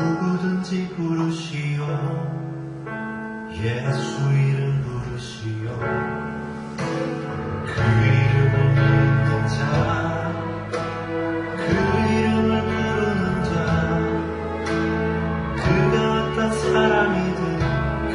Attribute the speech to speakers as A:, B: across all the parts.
A: 누구든지 부르시오 예수 이름 부르시오 그 이름을 믿는 자 그 이름을 부르는 자 그가 어떤 사람이든 그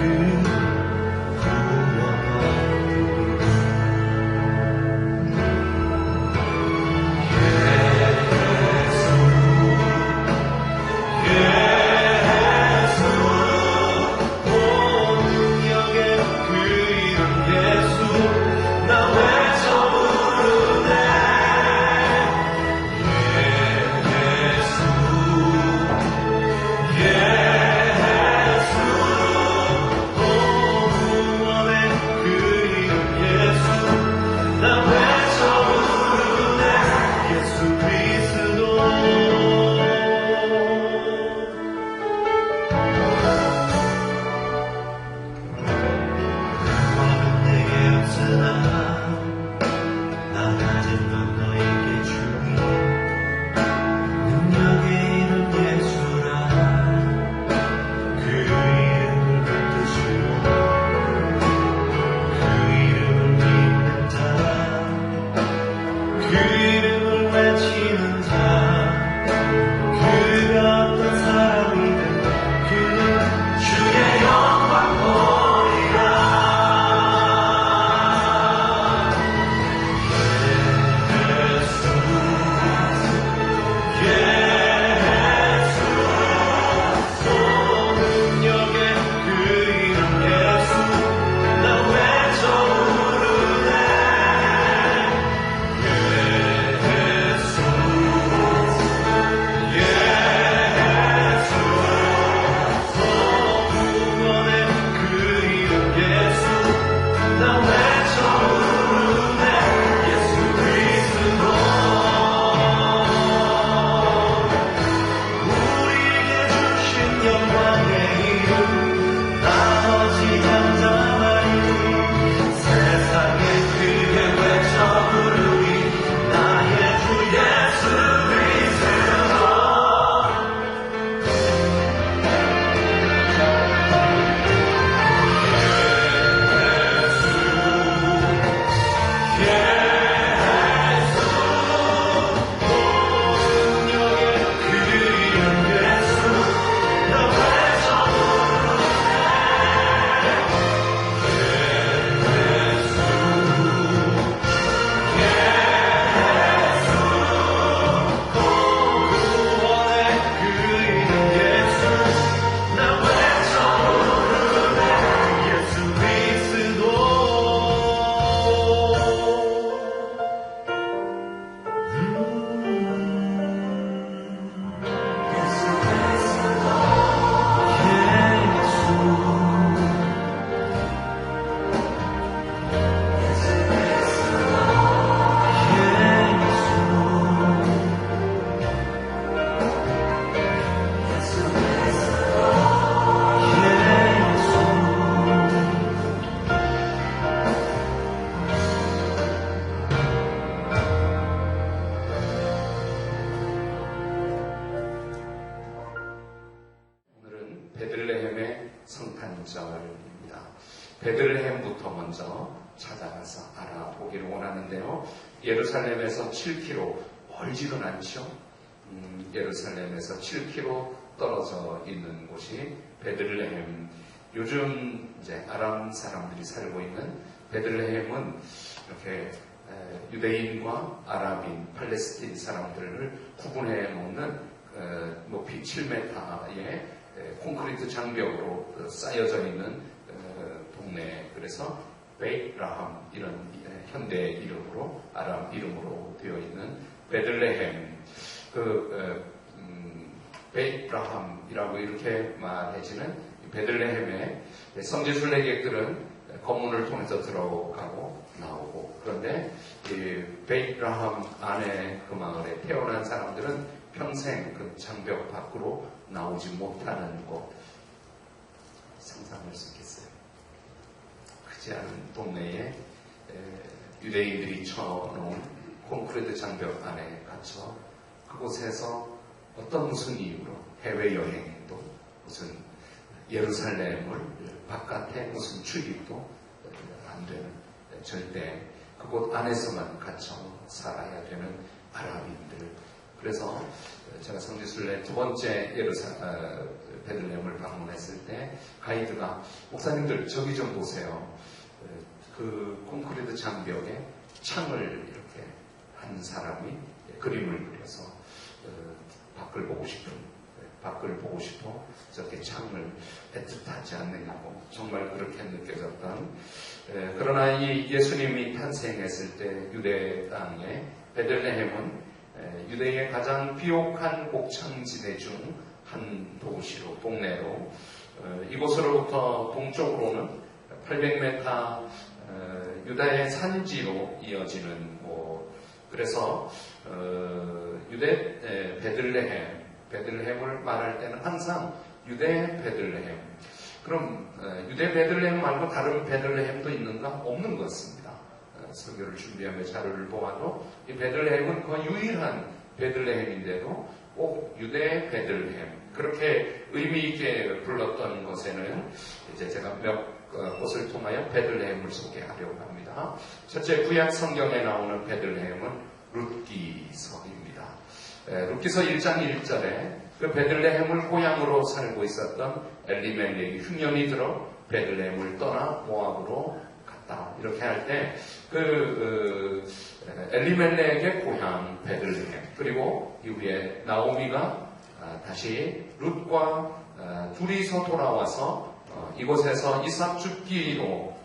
B: 베들레헴의 성탄절입니다. 베들레헴부터 먼저 찾아가서 알아보기를 원하는데요. 예루살렘에서 7km 멀지는 않죠. 예루살렘에서 7km 떨어져 있는 곳이 베들레헴. 요즘 이제 아람 사람들이 살고 있는 베들레헴은 이렇게 유대인과 아랍인, 팔레스틴 사람들을 구분해 놓는 높이 7m의 콘크리트 장벽으로 쌓여져 있는 동네. 그래서 베이트라함 이런 현대 이름으로 아람 이름으로 되어 있는 베들레헴. 베이트라함이라고 이렇게 말해지는 베들레헴의 성지순례객들은 검문을 통해서 들어가고 나오고, 그런데 이 베이트라함 안에 그 마을에 태어난 사람들은 평생 그 장벽 밖으로 나오지 못하는 곳. 상상할 수 있겠어요? 크지 않은 동네에 유대인들이 쳐놓은 콘크리트 장벽 안에 갇혀 그곳에서 어떤 무슨 이유로 해외여행도 무슨 예루살렘을 바깥에 무슨 출입도 안 되는, 절대 그곳 안에서만 갇혀 살아야 되는 아랍인들. 그래서 제가 성지순례 두 번째 베들레헴을 방문했을 때 가이드가 목사님들 저기 좀 보세요. 그 콘크리트 장벽에 창을 이렇게 한 사람이 그림을 그려서 밖을 보고 싶어 저렇게 창을 애틋하지 않느냐고 정말 그렇게 느껴졌던. 그러나 이 예수님이 탄생했을 때 유대 땅의 베들레헴은 유대의 가장 비옥한 곡창지대 중 한 도시로, 동네로, 이곳으로부터 동쪽으로는 800m 유다의 산지로 이어지는 곳. 그래서 유대 베들레헴을 말할 때는 항상 유대 베들레헴. 그럼 유대 베들레헴 말고 다른 베들레헴도 있는가? 없는 것 같습니다. 설교를 준비하며 자료를 보아도 이 베들레헴은 거의 유일한 베들레헴인데도 꼭 유대 베들레헴, 그렇게 의미 있게 불렀던 것에는 이제 제가 몇 곳을 통하여 베들레헴을 소개하려고 합니다. 첫째, 구약 성경에 나오는 베들레헴은 룻기서입니다. 룻기서 1장 1절에 그 베들레헴을 고향으로 살고 있었던 엘리멜렉이 흉년이 들어 베들레헴을 떠나 모압으로 갔다. 이렇게 할 때 엘리멜렉의 고향 베들레헴, 그리고 이후에 나오미가 다시 룻과 둘이서 돌아와서 이곳에서 이삭 죽기로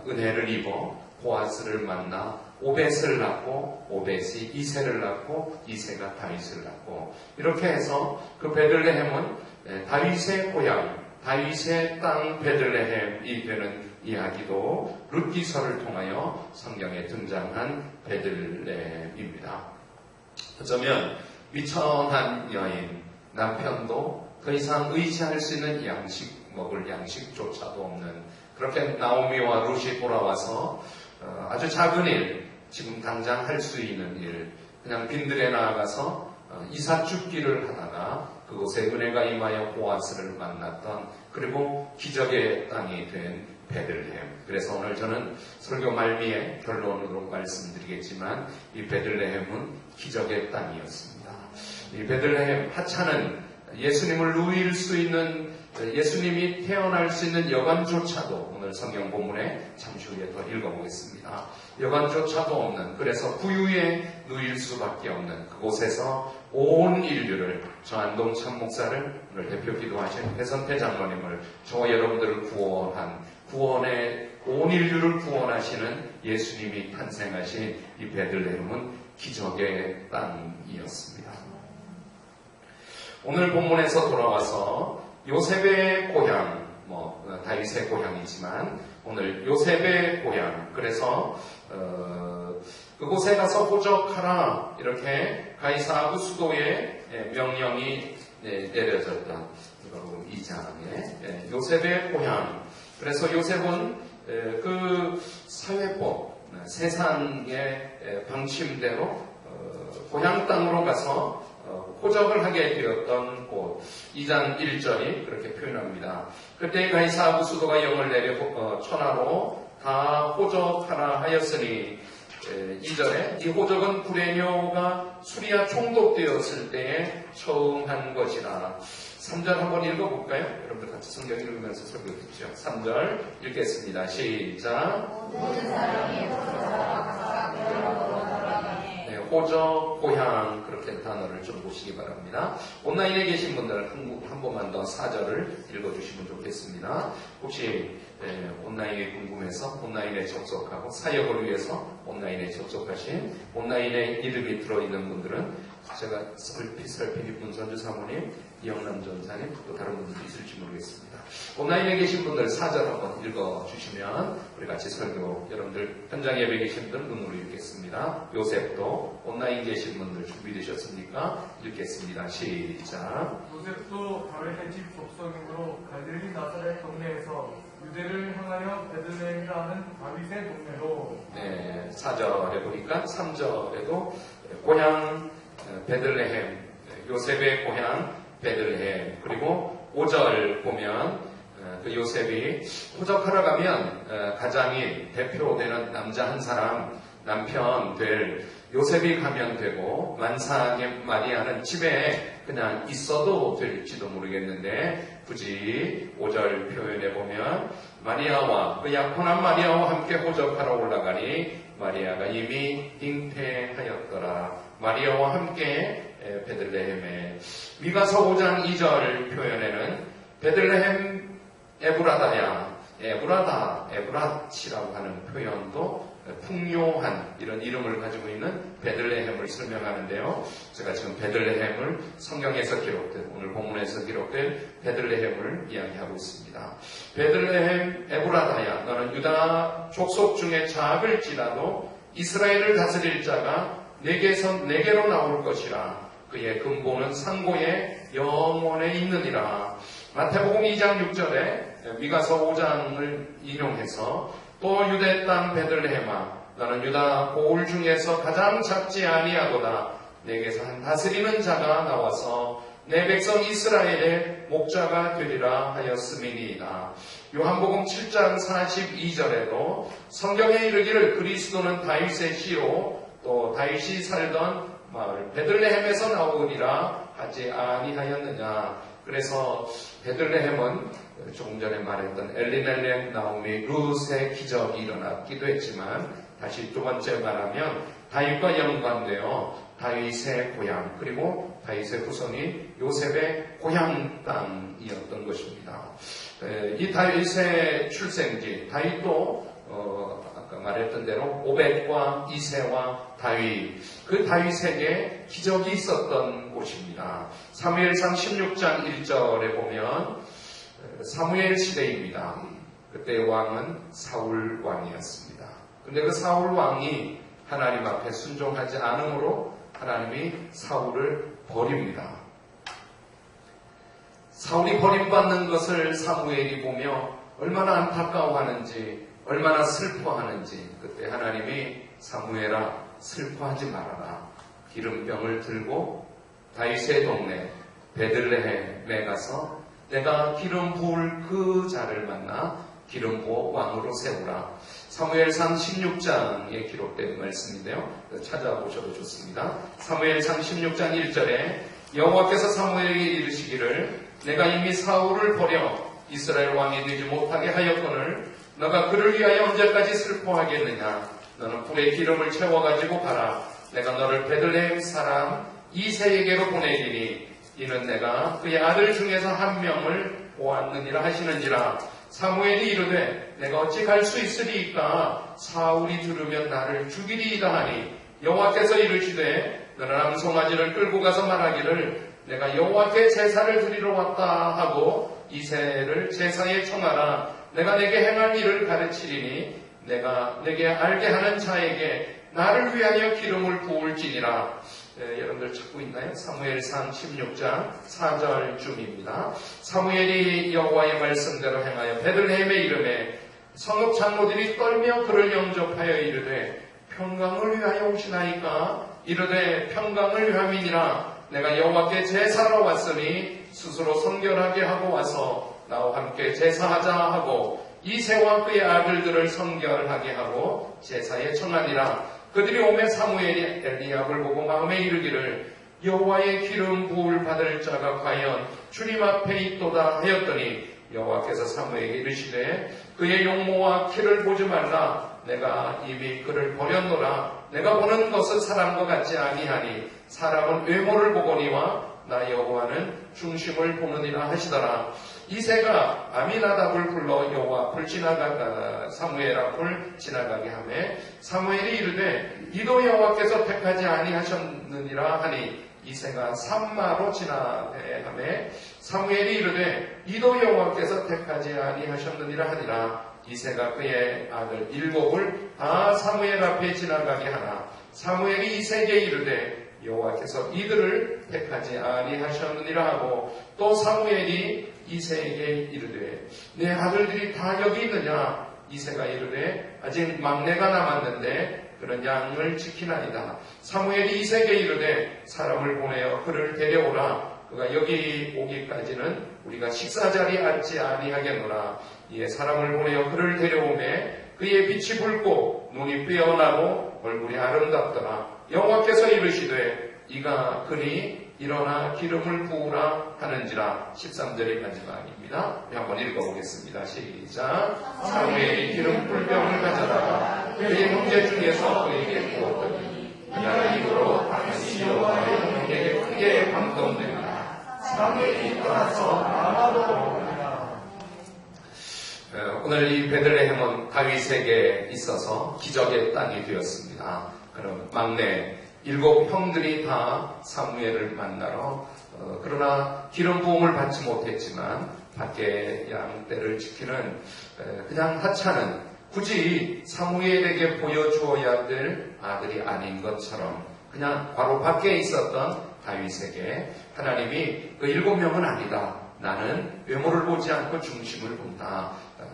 B: 은혜를 입어 보아스를 만나 오벳을 낳고, 오벳이 이새를 낳고, 이새가 다윗을 낳고, 이렇게 해서 그 베들레헴은 다윗의 고향, 다윗의 땅 베들레헴이 되는 이야기도 룻기서를 통하여 성경에 등장한 베들레헴입니다. 어쩌면 미천한 여인, 남편도 더 이상 의지할 수 있는 먹을 양식조차도 없는, 그렇게 나오미와 룻이 돌아와서 아주 작은 일, 지금 당장 할 수 있는 일, 그냥 빈들에 나아가서 이삭 줍기를 하다가 그곳에 은혜가 임하여 보아스를 만났던, 그리고 기적의 땅이 된 베들레헴. 그래서 오늘 저는 설교 말미에 결론으로 말씀드리겠지만 이 베들레헴은 기적의 땅이었습니다. 이 베들레헴 하찮은 예수님을 누일 수 있는, 예수님이 태어날 수 있는 여관조차도, 오늘 성경 본문에 잠시 후에 더 읽어보겠습니다. 여관조차도 없는, 그래서 부유에 누일 수밖에 없는 그곳에서 온 인류를, 저 안동찬 목사를, 오늘 대표 기도하신 배선태 장로님을, 저와 여러분들을 구원의 온 인류를 구원하시는 예수님이 탄생하신 이 베들레헴은 기적의 땅이었습니다. 오늘 본문에서 돌아와서 요셉의 고향, 다윗의 고향이지만 오늘 요셉의 고향, 그래서 그곳에 가서 호적하라, 이렇게 가이사르 수도의 명령이 내려졌다. 바로 2장에 요셉의 고향. 그래서 요셉은 그 사회법, 세상의 방침대로 고향 땅으로 가서 호적을 하게 되었던 곳, 2장 1절이 그렇게 표현합니다. 그때 가이사르 수도가 영을 내려 천하로 다 호적하라 하였으니, 2절에 이 호적은 구레뇨가 수리아 총독되었을 때에 처음 한 것이라. 3절 한번 읽어볼까요? 여러분들 같이 성경 읽으면서 설교 듣죠. 3절 읽겠습니다. 시작.
C: 모든 사람이
B: 호적, 고향, 그렇게 단어를 좀 보시기 바랍니다. 온라인에 계신 분들 한 번만 더 4절을 읽어주시면 좋겠습니다. 혹시 온라인에 궁금해서 온라인에 접속하고 사역을 위해서 온라인에 접속하신, 온라인에 이름이 들어있는 분들은 제가 설피 문선주 사모님, 이영남 전사님, 또 다른 분들도 있을지 모르겠습니다. 온라인에 계신 분들 4절 한번 읽어주시면 우리 같이 설교, 여러분들 현장 예배 계신 분들 눈으로 읽겠습니다. 요셉도 온라인 계신 분들 준비되셨습니까? 읽겠습니다. 시작.
D: 요셉도 다윗의 집 족속이므로 갈릴리 나사렛 동네에서 유대를 향하여 베들레헴이라는 다윗의 동네로.
B: 네, 4절에 보니까 3절에도 고향 베들레헴, 요셉의 고향 베들레헴, 그리고 5절 보면 그 요셉이 호적하러 가면 가장인 대표되는 남자 한 사람 남편 될 요셉이 가면 되고 만삭의 마리아는 집에 그냥 있어도 될지도 모르겠는데 굳이 5절 표현에 보면 마리아와 그 약혼한 마리아와 함께 호적하러 올라가니 마리아가 이미 잉태하였더라. 마리아와 함께 베들레헴에 미가서 5장 2절 표현에는 베들레헴 에브라다야 에브라치라고 하는 표현도 풍요한 이런 이름을 가지고 있는 베들레헴을 설명하는데요. 제가 지금 베들레헴을 성경에서 기록된 오늘 본문에서 기록된 베들레헴을 이야기하고 있습니다. 베들레헴 에브라다야 너는 유다 족속 중에 작을지라도 이스라엘을 다스릴 자가 내게로 나올 것이라. 그의 근본은 상고의 영원에 있느니라. 마태복음 2장 6절에 미가서 5장을 인용해서 또 유대 땅 베들레헴아 너는 유다 고을 중에서 가장 작지 아니하도다. 내게서 한 다스리는 자가 나와서 내 백성 이스라엘의 목자가 되리라 하였음이니이다. 요한복음 7장 42절에도 성경에 이르기를 그리스도는 다윗의 씨로 또 다윗이 살던 마을 베들레헴에서 나오리라 하지 아니하였느냐. 그래서 베들레헴은 조금 전에 말했던 엘리멜렉, 나오미, 룻의 기적이 일어났기도 했지만 다시 두 번째 말하면 다윗과 연관되어 다윗의 고향 그리고 다윗의 후손이 요셉의 고향 땅이었던 것입니다. 이 다윗의 출생지 다윗도 아까 말했던 대로 오벳과 이새와 다윗 그 다윗에게 기적이 있었던 곳입니다. 사무엘상 16장 1절에 보면 사무엘 시대입니다. 그때 왕은 사울 왕이었습니다. 그런데 그 사울 왕이 하나님 앞에 순종하지 않으므로 하나님이 사울을 버립니다. 사울이 버림받는 것을 사무엘이 보며 얼마나 안타까워하는지 얼마나 슬퍼하는지 그때 하나님이 사무엘아 슬퍼하지 말아라. 기름병을 들고 다윗의 동네 베들레헴에 가서 내가 기름 부을 그 자를 만나 기름 부어 왕으로 세우라. 사무엘상 16장에 기록된 말씀인데요. 찾아보셔도 좋습니다. 사무엘상 16장 1절에 여호와께서 사무엘에게 이르시기를 내가 이미 사울을 버려 이스라엘 왕이 되지 못하게 하였거늘 너가 그를 위하여 언제까지 슬퍼하겠느냐. 너는 불에 기름을 채워가지고 가라. 내가 너를 베들레헴 사람 이새에게로 보내리니 이는 내가 그의 아들 중에서 한 명을 보았느니라 하시는지라. 사무엘이 이르되 내가 어찌 갈 수 있으리이까. 사울이 들으면 나를 죽이리이다 하니 여호와께서 이르시되 너는 암송아지를 끌고 가서 말하기를 내가 여호와께 제사를 드리러 왔다 하고 이새를 제사에 청하라. 내가 내게 행할 일을 가르치리니 내가 내게 알게 하는 자에게 나를 위하여 기름을 부을지니라. 여러분들 찾고 있나요? 사무엘상 16장 4절쯤입니다. 사무엘이 여호와의 말씀대로 행하여 베들레헴의 이름에 성읍 장로들이 떨며 그를 영접하여 이르되 평강을 위하여 오시나이까. 이르되 평강을 위함이니라. 내가 여호와께 제사로 왔으니 스스로 성결하게 하고 와서 나와 함께 제사하자 하고 이새와 그의 아들들을 성결하게 하고 제사에 청하니라. 그들이 오매 사무엘이 엘리압을 보고 마음에 이르기를 여호와의 기름 부을 받을 자가 과연 주님 앞에 있도다 하였더니 여호와께서 사무엘에게 이르시되 그의 용모와 키를 보지 말라. 내가 이미 그를 버렸노라. 내가 보는 것은 사람과 같지 아니하니 사람은 외모를 보거니와 나 여호와는 중심을 보느니라 하시더라. 이새가 아미나답을 불러 여호와 앞을 지나가다가 사무엘 앞을 지나가게 하매 사무엘이 이르되 이도 여호와께서 택하지 아니하셨느니라 하니 이새가 산마로 지나게 하매 사무엘이 이르되 이도 여호와께서 택하지 아니하셨느니라 하니라. 이새가 그의 아들 7을 다 사무엘 앞에 지나가게 하나 사무엘이 이새에게 이르되 여호와께서 이들을 택하지 아니하셨느니라 하고 또 사무엘이 이새에게 이르되 내 아들들이 다 여기 있느냐. 이새가 이르되 아직 막내가 남았는데 그런 양을 지키나이다. 사무엘이 이새에게 이르되 사람을 보내어 그를 데려오라. 그 그가 여기 오기까지는 우리가 식사 자리에 앉지 아니하겠노라. 이에 사람을 보내어 그를 데려오매 그의 빛이 붉고 눈이 빼어나고 얼굴이 아름답더라. 여호와께서 이르시되 이가 그니 일어나 기름을 부으라 하는지라. 13절의 마지막입니다. 우리 한번 읽어보겠습니다. 시작. 사무엘이 기름 불병을 가져다가 그의 형제 중에서 그에게 부었더니 이날 이후로 다시 여호와의 형에게 크게 감동됩니다.
D: 사무엘이 떠나서 라마로 오니라.
B: 오늘 이 베들레헴은 다윗에게 있어서 기적의 땅이 되었습니다. 그럼 막내 7 형들이 다 사무엘을 만나러 그러나 기름 부음을 받지 못했지만 밖에 양떼를 지키는 그냥 하찮은 굳이 사무엘에게 보여주어야 될 아들이 아닌 것처럼 그냥 바로 밖에 있었던 다윗에게 하나님이 그 7명은 아니다. 나는 외모를 보지 않고 중심을 본다.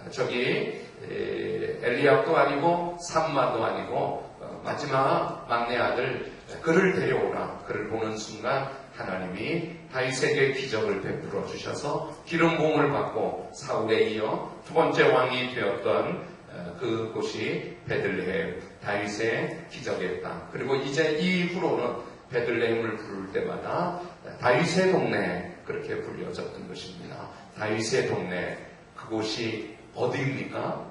B: 저기 엘리압도 아니고 삼마도 아니고 마지막 막내 아들 그를 데려오라. 그를 보는 순간 하나님이 다윗에게 기적을 베풀어 주셔서 기름 부음을 받고 사울에 이어 2번째 왕이 되었던 그곳이 베들레헴, 다윗의 기적의 땅. 그리고 이제 이후로는 베들레헴을 부를 때마다 다윗의 동네 그렇게 불려졌던 것입니다. 다윗의 동네, 그곳이 어디입니까?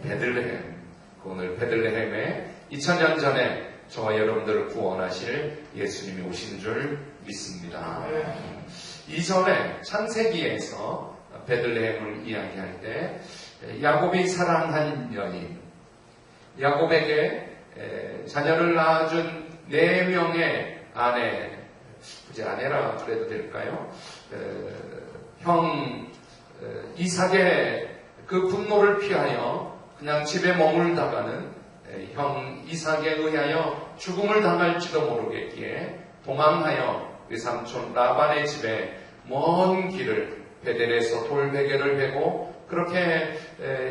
B: 베들레헴. 오늘 베들레헴에 2000년 전에 저와 여러분들을 구원하실 예수님이 오신 줄 믿습니다. 이전에 창세기에서 베들레헴을 이야기할 때 야곱이 사랑한 여인, 야곱에게 자녀를 낳아준 4명의 아내, 굳이 아내라 그래도 될까요? 형 이삭의 그 분노를 피하여 그냥 집에 머물다가는 형 이삭에 의하여 죽음을 당할지도 모르겠기에 도망하여 외삼촌 라반의 집에 먼 길을 베델에서 돌베개를 베고 그렇게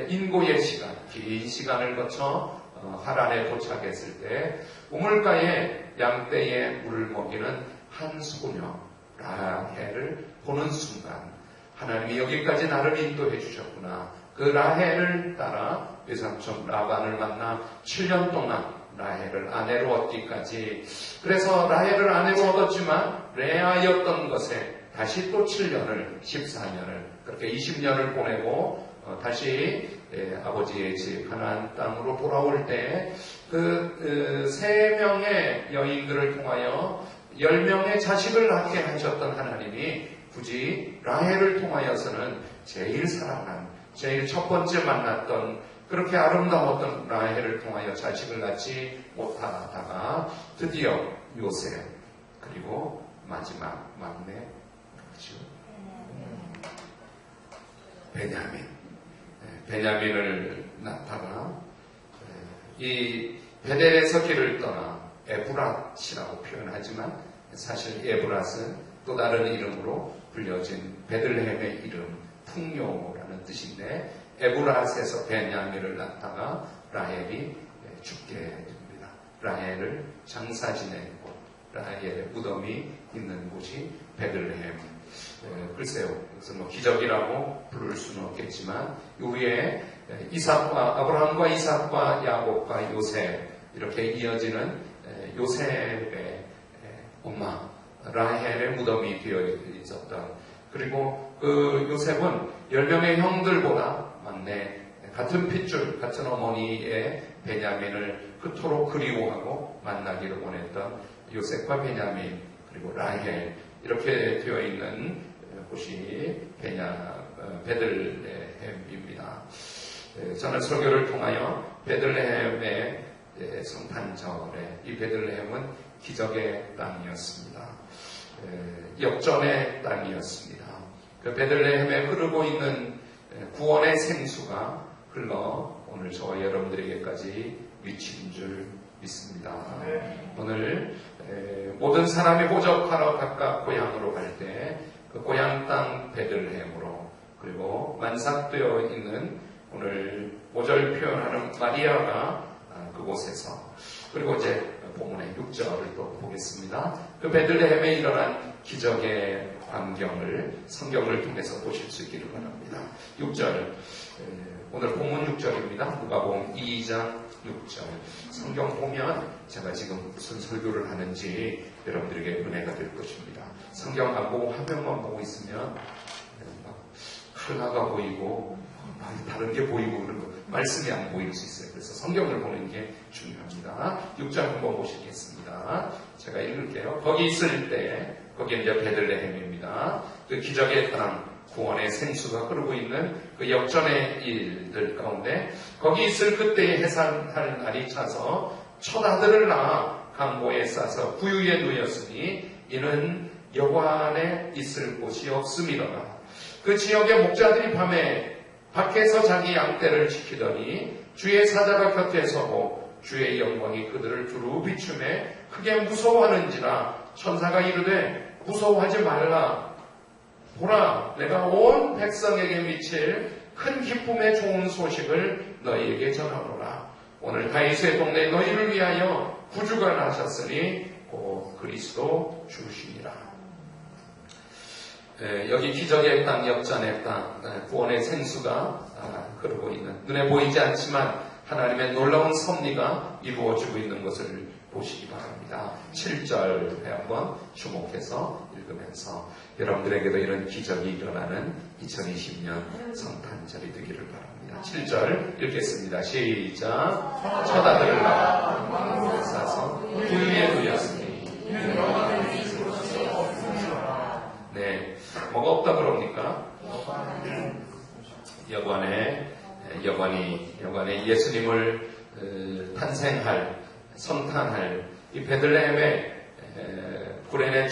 B: 인고의 시간, 긴 시간을 거쳐 하란에 도착했을 때 우물가에 양떼의 물을 먹이는 한 수구녀 라헬을 보는 순간 하나님이 여기까지 나를 인도해 주셨구나. 그 라헬을 따라 외삼촌 라반을 만나 7년 동안 라헬을 아내로 얻기까지. 그래서 라헬을 아내로 얻었지만 레아였던 것에 다시 또 7년을 14년을 그렇게 20년을 보내고 다시 아버지의 집 가나안 땅으로 돌아올 때 그 3명의 여인들을 통하여 10명의 자식을 낳게 하셨던 하나님이 굳이 라헬을 통하여서는 제일 사랑한 제일 첫 번째 만났던 그렇게 아름다웠던 라헬을 통하여 자식을 낳지 못하다가 드디어 요셉 그리고 마지막 막내 베냐민을 낳다가 이 베델에서 길을 떠나 에브랏이라고 표현하지만 사실 에브랏은 또 다른 이름으로 불려진 베들레헴의 이름 풍요라는 뜻인데 에브랏에서 베냐민을 낳다가 라헬이 죽게 됩니다. 라헬을 장사 지낸 곳, 라헬의 무덤이 있는 곳이 베들레헴. 글쎄요, 그래서 뭐 기적이라고 부를 수는 없겠지만 이후에 이삭과 아브라함과 이삭과 야곱과 요셉 이렇게 이어지는 요셉의 엄마 라헬의 무덤이 되어 있었던 그리고 그 요셉은 10명의 형들보다 막내 같은 핏줄 같은 어머니의 베냐민을 그토록 그리워하고 만나기를 원했던 요셉과 베냐민 그리고 라헬 이렇게 되어 있는 곳이 베들레헴입니다. 저는 설교를 통하여 베들레헴의 성탄절에 이 베들레헴은 기적의 땅이었습니다. 역전의 땅이었습니다. 그 베들레헴에 흐르고 있는 구원의 생수가 흘러 오늘 저와 여러분들에게까지 미친 줄 믿습니다. 오늘 모든 사람이 호적하러 각각 고향으로 갈 때 그 고향 땅 베들레헴으로 그리고 만삭되어 있는 오늘 5절 표현하는 마리아가 그곳에서 그리고 이제 본문의 6절을 또 보겠습니다. 그 베들레헴에 일어난 기적의 광경을 성경을 통해서 보실 수 있기를 바랍니다. 6절, 오늘 본문 6절입니다. 누가복음 2장 6절. 성경 보면 제가 지금 무슨 설교를 하는지 여러분들에게 은혜가 될 것입니다. 성경 안 보고 화면만 보고 있으면 막 하나가 보이고 다른 게 보이고 그런 거, 말씀이 안 보일 수 있어요. 그래서 성경을 보는 게 중요합니다. 6절 한번 보시겠습니다. 제가 읽을게요. 거기 있을 때, 거기 이제 베들레헴입니다. 그 기적의 땅, 구원의 생수가 흐르고 있는 그 역전의 일들 가운데 거기 있을 그때에 해산할 날이 차서 첫 아들을 낳아 강보에 싸서 구유에 누였으니 이는 여관에 있을 곳이 없음이로라. 그 지역의 목자들이 밤에 밖에서 자기 양떼를 지키더니 주의 사자가 곁에 서고 주의 영광이 그들을 두루 비추매 크게 무서워하는지라. 천사가 이르되 무서워하지 말라. 보라, 내가 온 백성에게 미칠 큰 기쁨의 좋은 소식을 너희에게 전하노라. 오늘 다윗의 동네 너희를 위하여 구주가 나셨으니 곧 그리스도 주시니라. 여기 기적의 땅, 역전의 땅, 구원의 생수가 흐르고 있는, 눈에 보이지 않지만 하나님의 놀라운 섭리가 이루어지고 있는 것을 보시기 바랍니다. 7절에 한번 주목해서 읽으면서 여러분들에게도 이런 기적이 일어나는 2020년 성탄절이 되기를 바랍니다. 7절 읽겠습니다. 시작. 첫 아들을 낳아 싸서 구유에 누였으니. 네, 뭐가 없다 그럽니까? 여관에 예수님을 탄생할, 성탄할 이 베들레헴의 구레네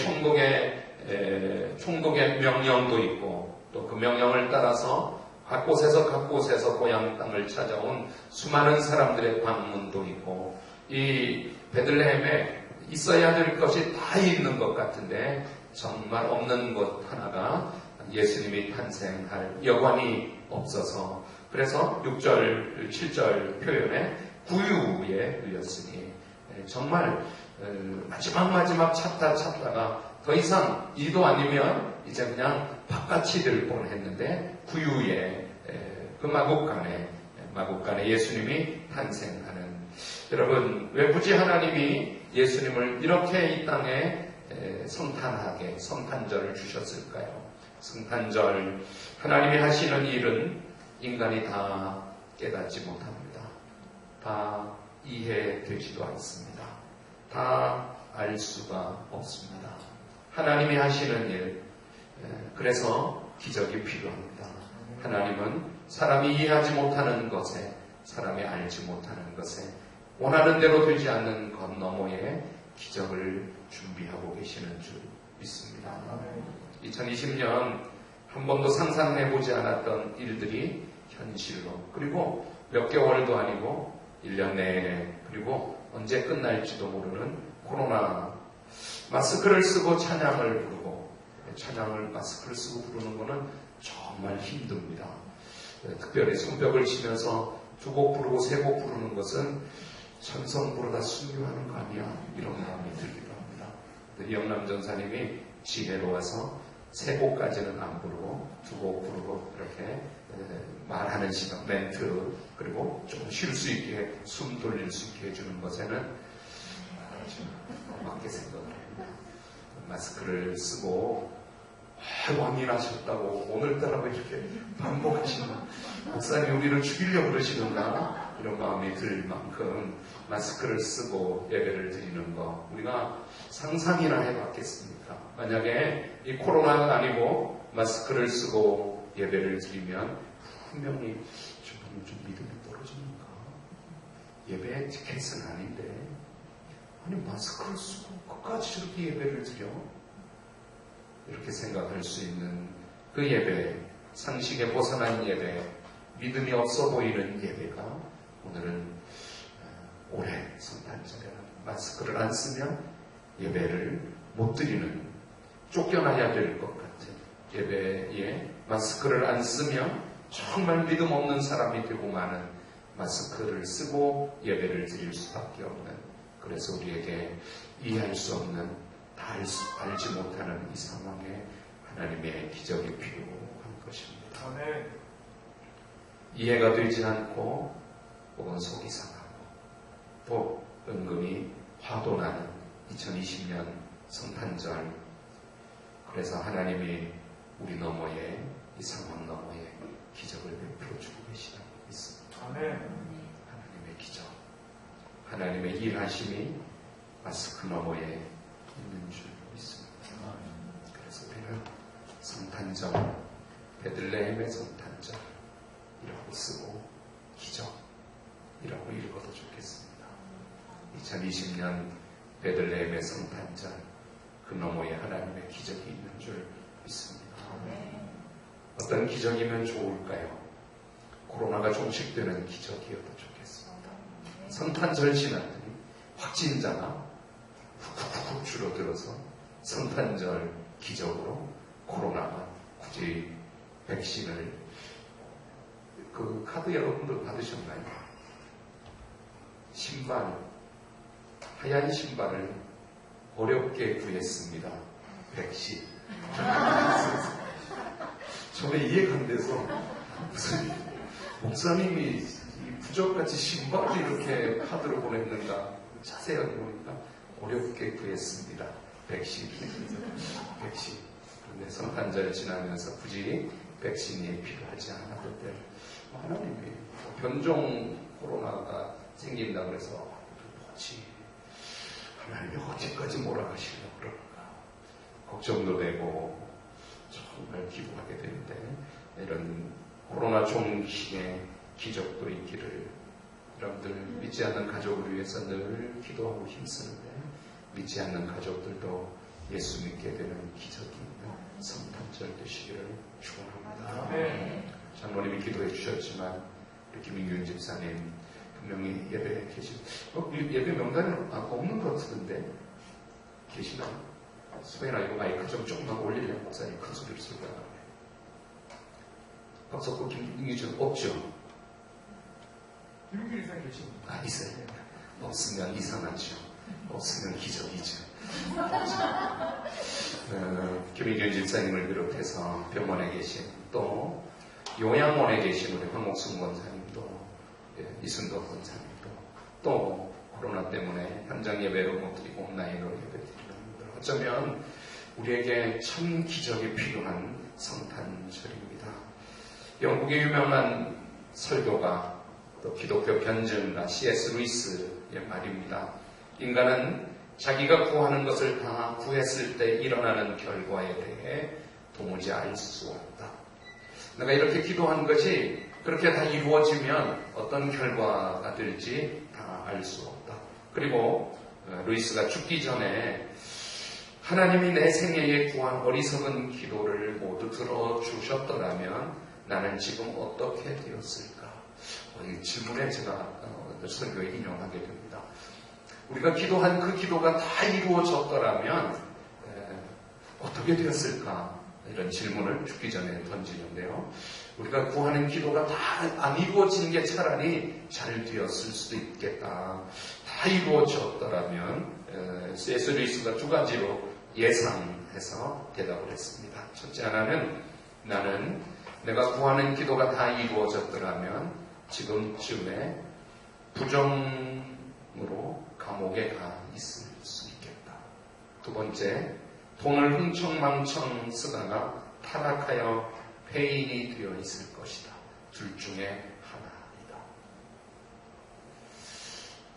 B: 총독의 명령도 있고, 또 그 명령을 따라서 각 곳에서 고향 땅을 찾아온 수많은 사람들의 방문도 있고, 이 베들레헴에 있어야 될 것이 다 있는 것 같은데 정말 없는 것 하나가 예수님이 탄생할 여관이 없어서, 그래서 6절, 7절 표현에 구유에 누였으니, 정말 마지막 찾다가 더 이상 이도 아니면 이제 그냥 바깥이 될 뻔했는데 구유에, 그 마국간에 예수님이 탄생하는. 여러분, 왜 굳이 하나님이 예수님을 이렇게 이 땅에 성탄하게 성탄절을 주셨을까요? 성탄절, 하나님이 하시는 일은 인간이 다 깨닫지 못합니다. 다 이해되지도 않습니다. 다 알 수가 없습니다. 하나님이 하시는 일, 그래서 기적이 필요합니다. 하나님은 사람이 이해하지 못하는 것에, 사람이 알지 못하는 것에, 원하는 대로 되지 않는 것 너머에 기적을 준비하고 계시는 줄 믿습니다. 2020년 한 번도 상상해보지 않았던 일들이 현실로, 그리고 몇 개월도 아니고 1년 내내, 그리고 언제 끝날지도 모르는 코로나. 마스크를 쓰고 찬양을 부르고, 찬양을 마스크를 쓰고 부르는 것은 정말 힘듭니다. 특별히 손뼉을 치면서 2곡 부르고 3곡 부르는 것은 천성 부르다 순교하는 거 아니야? 이런 마음이 들기도 합니다. 이영남 전사님이 지혜로워서 3곡까지는 안 부르고 2곡 부르고 이렇게 말하는 시간, 멘트, 그리고 좀 쉴 수 있게, 숨 돌릴 수 있게 해주는 것에는 맞게 생각을 합니다. 마스크를 쓰고 왕이 나셨다고 오늘따라 왜 이렇게 반복하시나, 목사님 우리를 죽이려고 그러시는가, 이런 마음이 들 만큼 마스크를 쓰고 예배를 드리는 거 우리가 상상이나 해봤겠습니까? 만약에 이 코로나가 아니고 마스크를 쓰고 예배를 드리면 분명히 좀 믿음이 떨어지는가, 예배 에티켓은 아닌데 아니 마스크를 쓰고 끝까지 저렇게 예배를 드려? 이렇게 생각할 수 있는 그 예배, 상식에 벗어난 예배, 믿음이 없어 보이는 예배가 오늘은 올해 성탄절에 마스크를 안 쓰면 예배를 못 드리는, 쫓겨나야 될 것 같은 예배에 마스크를 안 쓰면 정말 믿음 없는 사람이 되고 마는, 마스크를 쓰고 예배를 드릴 수밖에 없는, 그래서 우리에게 이해할 수 없는, 다 알지 못하는 이 상황에 하나님의 기적이 필요한 것입니다.
D: 아멘.
B: 이해가 되지 않고 혹은 속이 상하고 또 은근히 화도 나는 2020년 성탄절, 그래서 하나님이 우리 너머에, 이 상황 너머에 기적을 베풀어 주고 계시다고 믿습니다.
D: 아멘.
B: 하나님의 기적, 하나님의 일하심이 마스크 너머에 있는 줄 믿습니다. 그래서 우리는 성탄절, 베들레헴의 성탄절 이라고 쓰고 기적이라고 읽어도 좋겠습니다. 2020년 베들레헴의 성탄절, 그 너머에 하나님의 기적이 있는 줄 믿습니다. 어떤 기적이면 좋을까요? 코로나가 종식되는 기적이어도 좋겠습니다. 성탄절 지났더니 확진자가 훅훅 줄어들어서 성탄절 기적으로 코로나가 굳이 백신을, 그 카드 여러분들 받으셨나요? 신발, 하얀 신발을 어렵게 구했습니다. 백신. 저는 이해가 안 돼서 무슨 목사님이 부적같이 신발을 이렇게 카드로 보냈는가 자세히 보니까 어렵게 구했습니다. 백신. 백신. 그런데 성탄절 지나면서 굳이 백신이 필요하지 않아도 될 하나님이 변종 코로나가 생긴다고 해서 뭐지? 하나님이 언제까지 몰아가시려고 그럴까? 걱정도 되고 정말 기도하게 되는데, 이런 코로나 종식의 기적도 있기를 여러분들 믿지 않는 가족을 위해서 늘 기도하고 힘쓰는데, 믿지 않는 가족들도 예수 믿게 되는 기적이 있는 성탄절 되시기를 축원합니다.
D: 네.
B: 장로님이 기도해 주셨지만 우리 김인균 집사님 분명히 예배에 계시고, 예배 명단은 없는 것 같은데 계시나요? 소연아, 이거 마이크 좀 조금만 올리려 목사님 큰 소리를 쓸까? 박석구 김인균 집 없죠?
D: 김인균 이사 계십니다.
B: 있어요. 없으면 이상하죠. 없으면 기적이죠. 김인균 집사님을 비롯해서 병원에 계신, 또 요양원에 계신 우리 황옥순 권사님도, 이순덕 권사님도, 또 코로나 때문에 현장 예배로 못 드리고 온라인으로 예배 드리는 분들, 어쩌면 우리에게 참 기적이 필요한 성탄절입니다. 영국의 유명한 설교가, 또 기독교 변증가 C.S. 루이스의 말입니다. 인간은 자기가 구하는 것을 다 구했을 때 일어나는 결과에 대해 도무지 알 수 없다. 내가 이렇게 기도한 것이 그렇게 다 이루어지면 어떤 결과가 될지 다 알 수 없다. 그리고 루이스가 죽기 전에 하나님이 내 생애에 구한 어리석은 기도를 모두 들어주셨더라면 나는 지금 어떻게 되었을까? 이 질문에 제가 설교에 인용하게 됩니다. 우리가 기도한 그 기도가 다 이루어졌더라면 어떻게 되었을까? 이런 질문을 죽기 전에 던지는데요. 우리가 구하는 기도가 다 안 이루어진 게 차라리 잘 되었을 수도 있겠다. 다 이루어졌더라면 C.S. 루이스가 두 가지로 예상해서 대답을 했습니다. 첫째 하나는, 나는 내가 구하는 기도가 다 이루어졌더라면 지금쯤에 부정으로 감옥에 가 있을 수 있겠다. 두 번째, 돈을 흥청망청 쓰다가 타락하여 폐인이 되어 있을 것이다. 둘 중에 하나이다.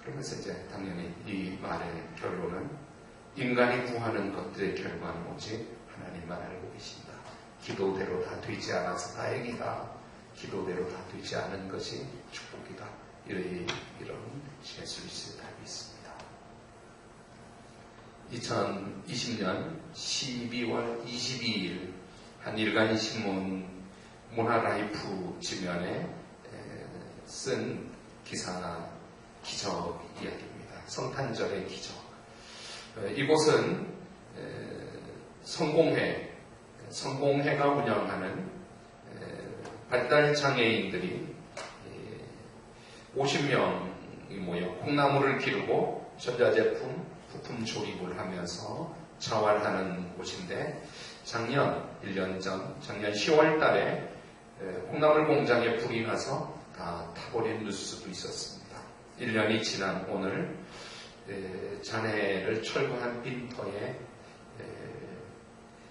B: 그러면서 이제 당연히 이 말의 결론은, 인간이 구하는 것들의 결과는 오직 하나님만 알고 계신다. 기도대로 다 되지 않아서 다행이다. 기도대로 다 되지 않은 것이 축복이다. 이런 C.S. 루이스의 답이 있습니다. 2020년 12월 22일 한 일간 신문 문화라이프 지면에 쓴 기사, 기적 이야기입니다. 성탄절의 기적. 이곳은 성공회가 운영하는 발달 장애인들이 50명이 모여 콩나물을 기르고 전자제품, 부품 조립을 하면서 자활하는 곳인데, 작년 1년 전 작년 10월 달에 콩나물 공장에 불이 나서 다 타버린 뉴스도 있었습니다. 1년이 지난 오늘 잔해를 철거한 빈터에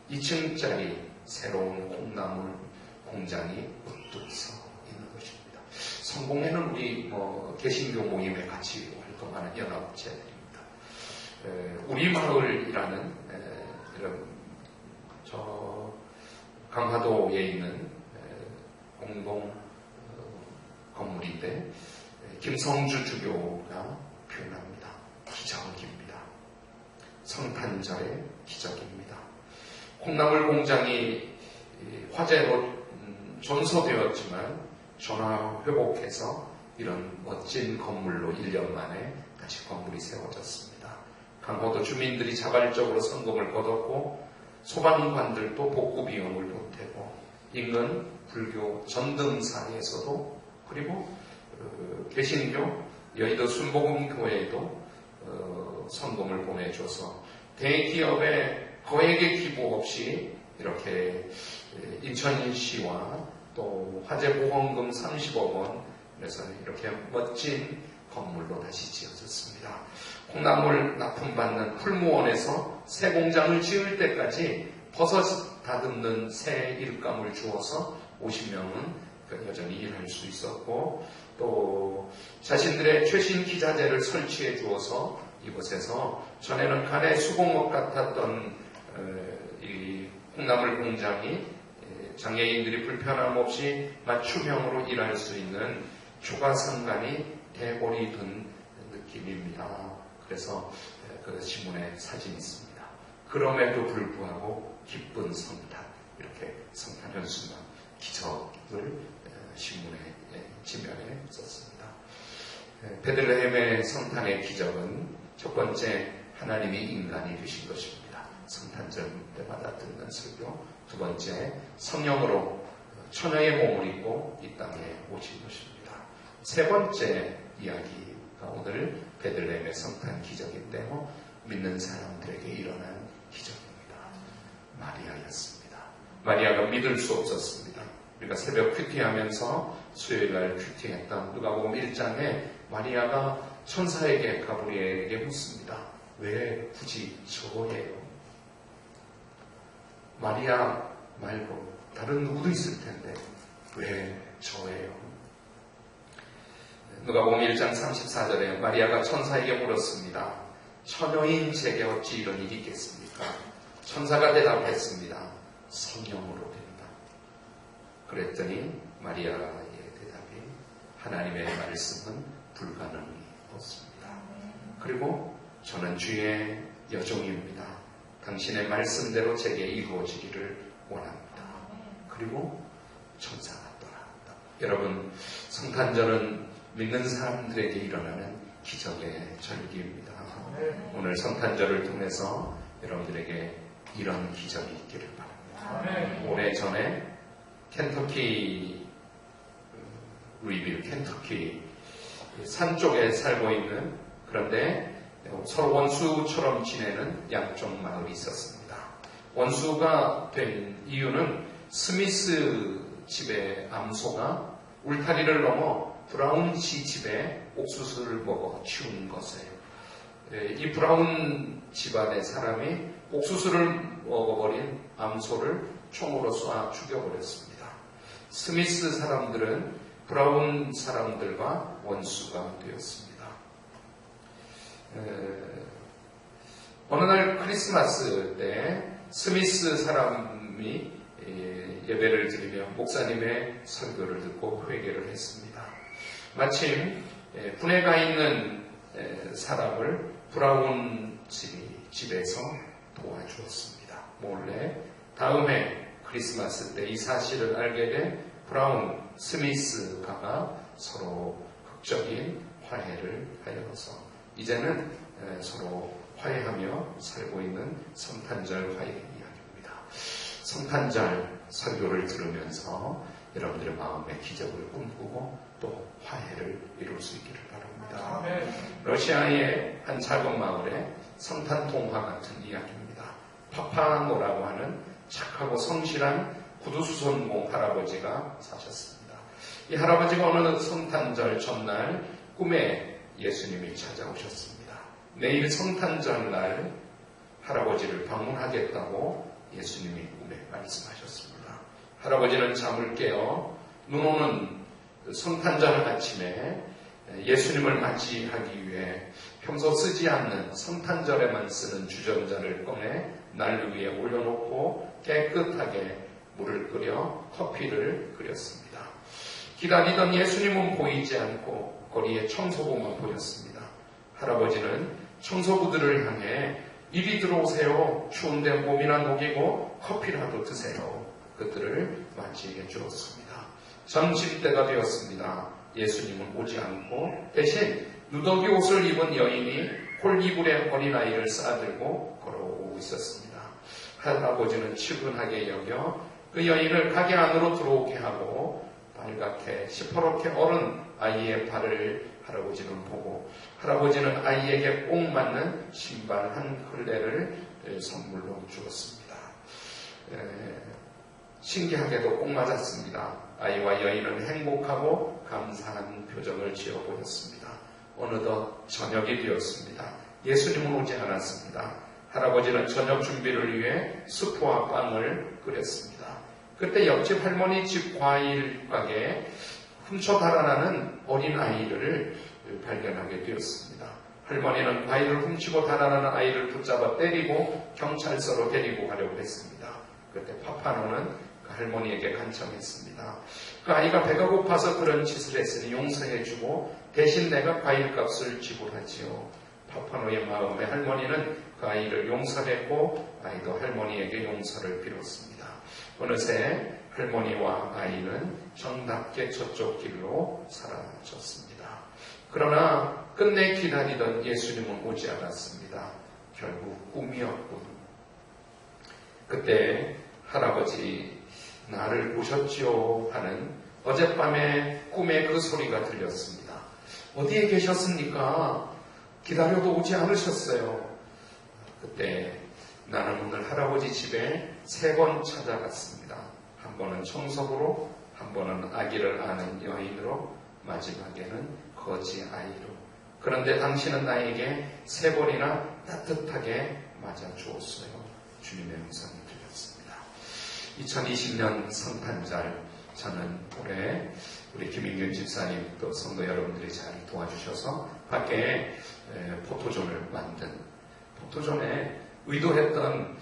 B: 2층짜리 새로운 콩나물 공장이 우뚝 서 있는 것입니다. 성공회는 우리 개신교 모임에 같이 활동하는 연합체들입니다. 우리 마을이라는 이런 저 강화도에 있는 공동 건물인데 김성주 주교가 표현합니다. 기적입니다. 성탄절의 기적입니다. 콩나물 공장이 화재로 전소되었지만 전화 회복해서 이런 멋진 건물로 1년 만에 다시 건물이 세워졌습니다. 강화도 주민들이 자발적으로 성금을 거뒀고 소방관들도 복구 비용을 보태고 인근 불교 전등사에서도 그리고 개신교 여의도 순복음교회에도 성금을 보내줘서 대기업의 거액의 기부 없이 이렇게 인천시와 또 화재보험금 30억 원 그래서 이렇게 멋진 건물로 다시 지어졌습니다. 콩나물 납품받는 풀무원에서 새 공장을 지을 때까지 버섯 다듬는 새 일감을 주어서 50명은 여전히 일할 수 있었고 또 자신들의 최신 기자재를 설치해 주어서 이곳에서 전에는 간의 수공업 같았던 이 콩나물 공장이 장애인들이 불편함 없이 맞춤형으로 일할 수 있는 추가 상간이 대궐이 든 느낌입니다. 그래서 그 신문에 사진이 있습니다. 그럼에도 불구하고 기쁜 성탄 이렇게 성탄 현수막 기적을 신문의 지면에 썼습니다. 베들레헴의 성탄의 기적은 첫 번째 하나님이 인간이 되신 것입니다. 성탄절 때마다 듣는 설교. 두 번째 성령으로 처녀의 몸을 입고 이 땅에 오신 것입니다. 세 번째 이야기가 오늘 베들레헴의 성탄 기적인데요. 믿는 사람들에게 일어난 기적입니다. 마리아였습니다. 마리아가 믿을 수 없었습니다. 우리가 새벽 큐티하면서 수요일날 큐티했던 누가복음 1장에 마리아가 천사에게 가브리엘에게 묻습니다. 왜 굳이 저예요? 마리아 말고 다른 누구도 있을 텐데 왜 저예요? 누가복음 1장 34절에 마리아가 천사에게 물었습니다. 처녀인 제게 어찌 이런 일이 있겠습니까? 천사가 대답했습니다. 성령으로 된다. 그랬더니 마리아의 대답이 하나님의 말씀은 불가능이 없습니다. 그리고 저는 주의 여종입니다. 당신의 말씀대로 제게 이루어지기를 원합니다. 그리고 천사가 떠났다. 여러분, 성탄절은 믿는 사람들에게 일어나는 기적의 절기입니다. 오늘 성탄절을 통해서 여러분들에게 이런 기적이 있기를 바랍니다. 오래전에 켄터키 루이빌 켄터키 산 쪽에 살고 있는 그런데 서로 원수처럼 지내는 양쪽 마을이 있었습니다. 원수가 된 이유는 스미스 집의 암소가 울타리를 넘어 브라운 씨 집에 옥수수를 먹어 치운 것이에요. 이 브라운 집안의 사람이 옥수수를 먹어버린 암소를 총으로 쏴 죽여버렸습니다. 스미스 사람들은 브라운 사람들과 원수가 되었습니다. 어느 날 크리스마스 때 스미스 사람이 예배를 드리며 목사님의 설교를 듣고 회개를 했습니다. 마침 분해가 있는 사람을 브라운 집에서 도와주었습니다. 몰래 다음에 크리스마스 때 이 사실을 알게 된 브라운, 스미스가 서로 극적인 화해를 하여서 이제는 서로 화해하며 살고 있는 성탄절 화해 이야기입니다. 성탄절 설교를 들으면서 여러분들의 마음에 기적을 꿈꾸고 또 화해를 이룰 수 있기를 바랍니다. 러시아의 한 작은 마을에 성탄 동화 같은 이야기입니다. 파파노라고 하는 착하고 성실한 구두수선모 할아버지가 사셨습니다. 이 할아버지가 어느 성탄절 전날 꿈에 예수님이 찾아오셨습니다. 내일 성탄절 날 할아버지를 방문하겠다고 예수님이 꿈에 말씀하셨습니다. 할아버지는 잠을 깨어 눈 오는 성탄절 아침에 예수님을 맞이하기 위해 평소 쓰지 않는 성탄절에만 쓰는 주전자를 꺼내 난로 위에 올려놓고 깨끗하게 물을 끓여 커피를 끓였습니다. 기다리던 예수님은 보이지 않고 거리에 청소부만 보였습니다. 할아버지는 청소부들을 향해 이리 들어오세요. 추운데 몸이나 녹이고 커피라도 드세요. 그들을 맞이해 주었습니다. 점심때가 되었습니다. 예수님은 오지 않고 대신 누더기 옷을 입은 여인이 홀이불에 어린아이를 싸들고 걸어오고 있었습니다. 할아버지는 측은하게 여겨 그 여인을 가게 안으로 들어오게 하고 빨갛게 시퍼렇게 얼은 아이의 발을 할아버지는 보고 할아버지는 아이에게 꼭 맞는 신발 한 켤레를 선물로 주었습니다. 신기하게도 꼭 맞았습니다. 아이와 여인은 행복하고 감사한 표정을 지어 보였습니다. 어느덧 저녁이 되었습니다. 예수님은 오지 않았습니다. 할아버지는 저녁 준비를 위해 수프와 빵을 끓였습니다. 그때 옆집 할머니 집 과일 가게에 훔쳐 달아나는 어린 아이를 발견하게 되었습니다. 할머니는 과일을 훔치고 달아나는 아이를 붙잡아 때리고 경찰서로 데리고 가려고 했습니다. 그때 파파노는 그 할머니에게 간청했습니다. 그 아이가 배가 고파서 그런 짓을 했으니 용서해주고 대신 내가 과일값을 지불하지요. 파파노의 마음에 할머니는 그 아이를 용서했고 아이도 할머니에게 용서를 빌었습니다. 어느새 할머니와 아이는 정답게 저쪽 길로 사라졌습니다. 그러나 끝내 기다리던 예수님은 오지 않았습니다. 결국 꿈이었군. 그때 할아버지 나를 보셨지요 하는 어젯밤에 꿈의 그 소리가 들렸습니다. 어디에 계셨습니까? 기다려도 오지 않으셨어요. 그때 나는 오늘 할아버지 집에 3번 찾아갔습니다. 한 번은 청소부로, 한 번은 아기를 아는 여인으로, 마지막에는 거지 아이로. 그런데 당신은 나에게 3번이나 따뜻하게 맞아 주었어요. 주님의 음성이 들렸습니다. 2020년 성탄절, 저는 올해 우리 김인균 집사님 또 성도 여러분들이 잘 도와주셔서 밖에 포토존을 만든, 포토존에 의도했던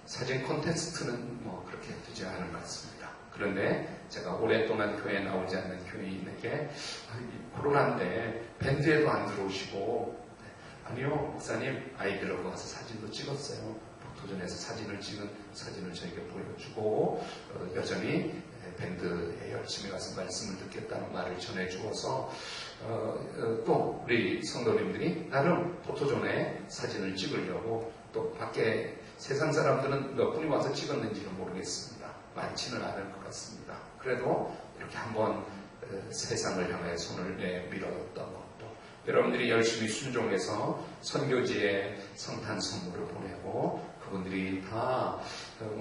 B: 사진 콘테스트는 뭐 그렇게 되지 않은 것 같습니다. 그런데 제가 오랫동안 교회에 나오지 않는 교인에게 코로나인데 밴드에도 안 들어오시고, 아니요 목사님 아이들하고 와서 사진도 찍었어요. 포토존에서 사진을 찍은 사진을 저에게 보여주고 여전히 밴드에 열심히 가서 말씀을 듣겠다는 말을 전해주어서 또 우리 성도님들이 나름 포토존에 사진을 찍으려고, 또 밖에 세상 사람들은 몇 분이 와서 찍었는지는 모르겠습니다. 많지는 않을 것 같습니다. 그래도 이렇게 한번 세상을 향해 손을 내밀었던 것도, 여러분들이 열심히 순종해서 선교지에 성탄 선물을 보내고, 그분들이 다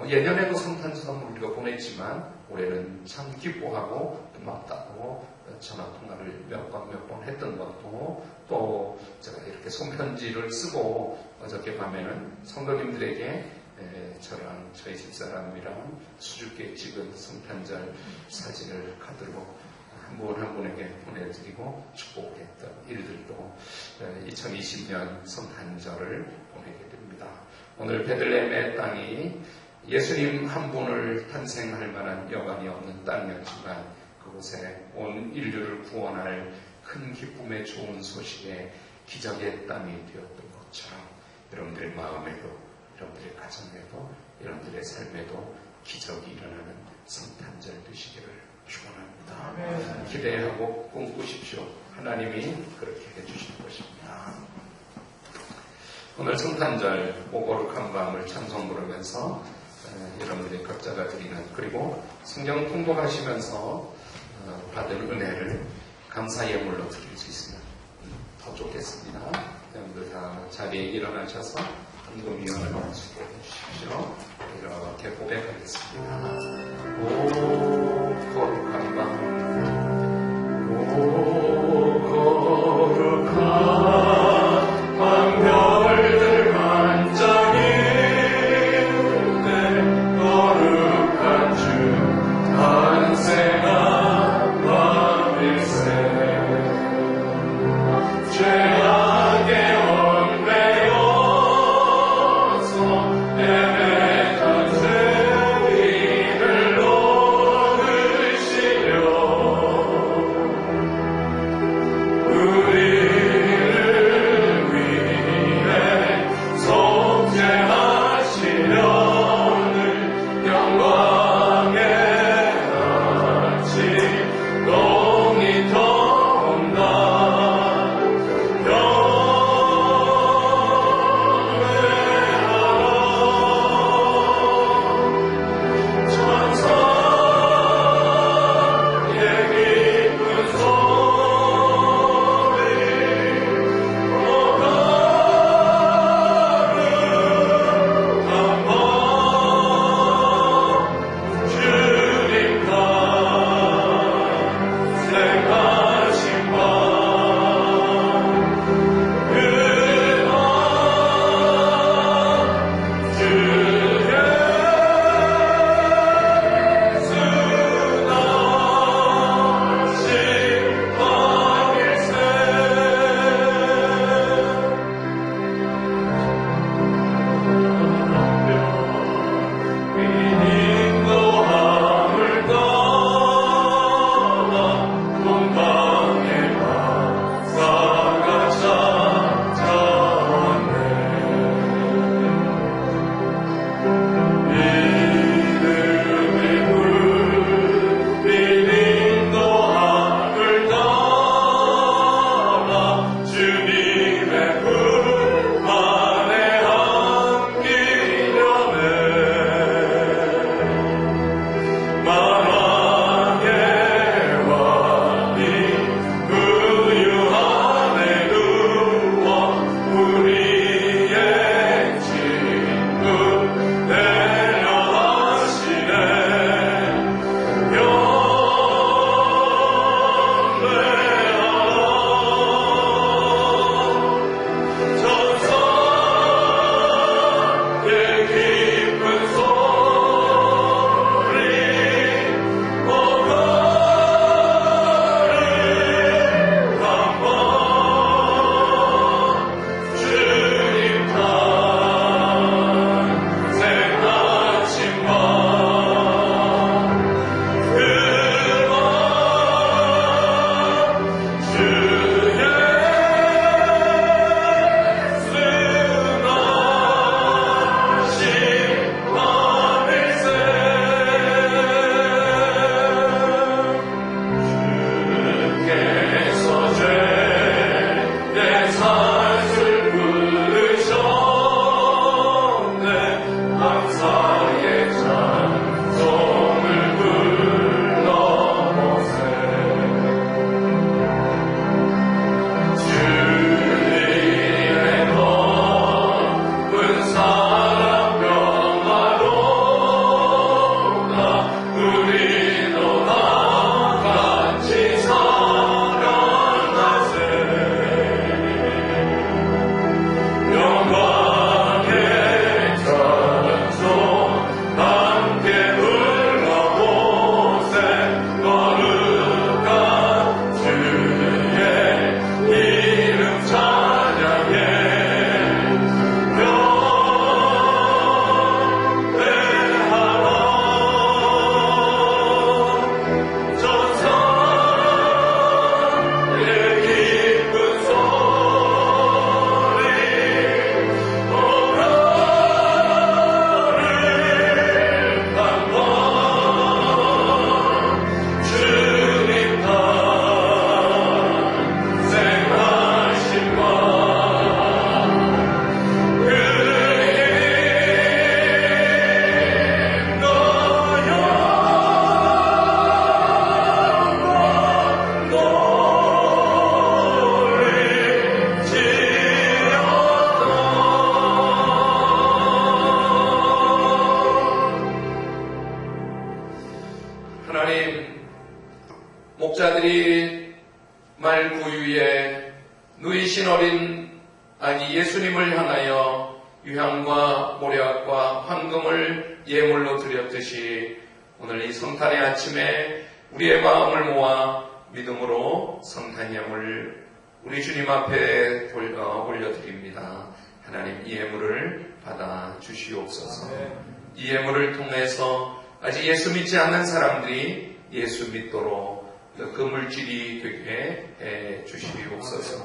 B: 예년에도 성탄 선물을 우리가 보냈지만 올해는 참 기뻐하고 고맙다고 전화통화를 몇 번 했던 것도, 또 제가 이렇게 손편지를 쓰고 어저께 밤에는 성도님들에게 저랑 저희 집사람이랑 수줍게 찍은 성탄절 사진을 카드로 한 분 한 분에게 보내드리고 축복했던 일들도 2020년 성탄절을 보내게 됩니다. 오늘 베들레헴의 땅이 예수님 한 분을 탄생할 만한 여관이 없는 땅이었지만 그곳에 온 인류를 구원할 큰 기쁨의 좋은 소식에 기적의 땅이 되었던 것처럼 여러분들의 마음에도, 여러분들의 가정에도, 여러분들의 삶에도 기적이 일어나는 성탄절 되시기를 축원합니다. 기대하고 꿈꾸십시오. 하나님이 그렇게 해주실 것입니다. 오늘 성탄절 오거룩한 밤을 찬송 부르면서 여러분들이 각자가 드리는, 그리고 성경 통독하시면서 받은 은혜를 감사 예물로 드릴 수 있으면 더 좋겠습니다. 여러분들 다 자리에 일어나셔서 임금이여 주십시오. 이렇게 고백하겠습니다. 오 거룩한 밤, 오 거룩한 밤, 별들 반짝이는데 거룩한 주 탄생한 밤일세. 죄악의 얽매여서 헤매던 죄인을 하나님, 목자들이 말구유에 누이신 어린 아기 예수님을 향하여 유향과 모략과 황금을 예물로 드렸듯이 오늘 이 성탄의 아침에 우리의 마음을 모아 믿음으로 성탄예물 우리 주님 앞에 올려드립니다. 하나님, 이 예물을 받아 주시옵소서. 이 예물을 통해서 아직 예수 믿지 않는 사람들이 예수 믿도록 그 물질이 되게 해 주시옵소서.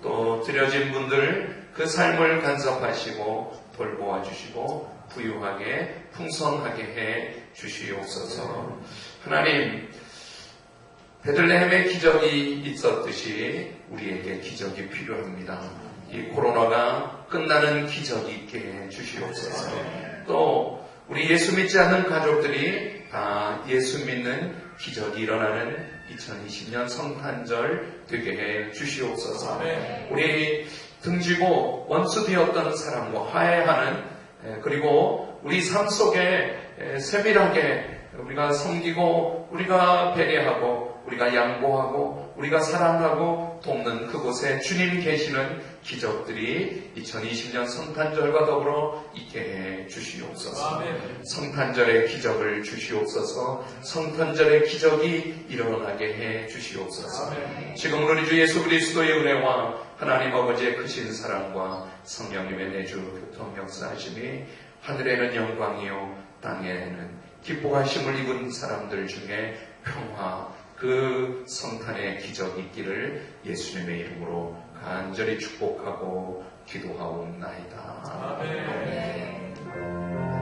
B: 또 드려진 분들 그 삶을 간섭하시고 돌보아 주시고 부유하게 풍성하게 해 주시옵소서. 하나님, 베들레헴의 기적이 있었듯이 우리에게 기적이 필요합니다. 이 코로나가 끝나는 기적이 있게 해 주시옵소서. 또 우리 예수 믿지 않는 가족들이 다 예수 믿는 기적이 일어나는 2020년 성탄절 되게 해 주시옵소서. 우리 등지고 원수 되었던 사람과 화해하는, 그리고 우리 삶 속에 세밀하게 우리가 섬기고 우리가 배려하고 우리가 양보하고 우리가 사랑하고 돕는 그곳에 주님 계시는 기적들이 2020년 성탄절과 더불어 있게 해 주시옵소서.
D: 아멘.
B: 성탄절의 기적을 주시옵소서. 성탄절의 기적이 일어나게 해 주시옵소서.
D: 아멘.
B: 지금 우리 주 예수 그리스도의 은혜와 하나님 아버지의 크신 사랑과 성령님의 내주 교통 역사하심이 하늘에는 영광이요 땅에는 기뻐하심을 입은 사람들 중에 평화, 그 성탄의 기적이 있기를 예수님의 이름으로 간절히 축복하고 기도하옵나이다.
D: 아멘.
B: 아멘.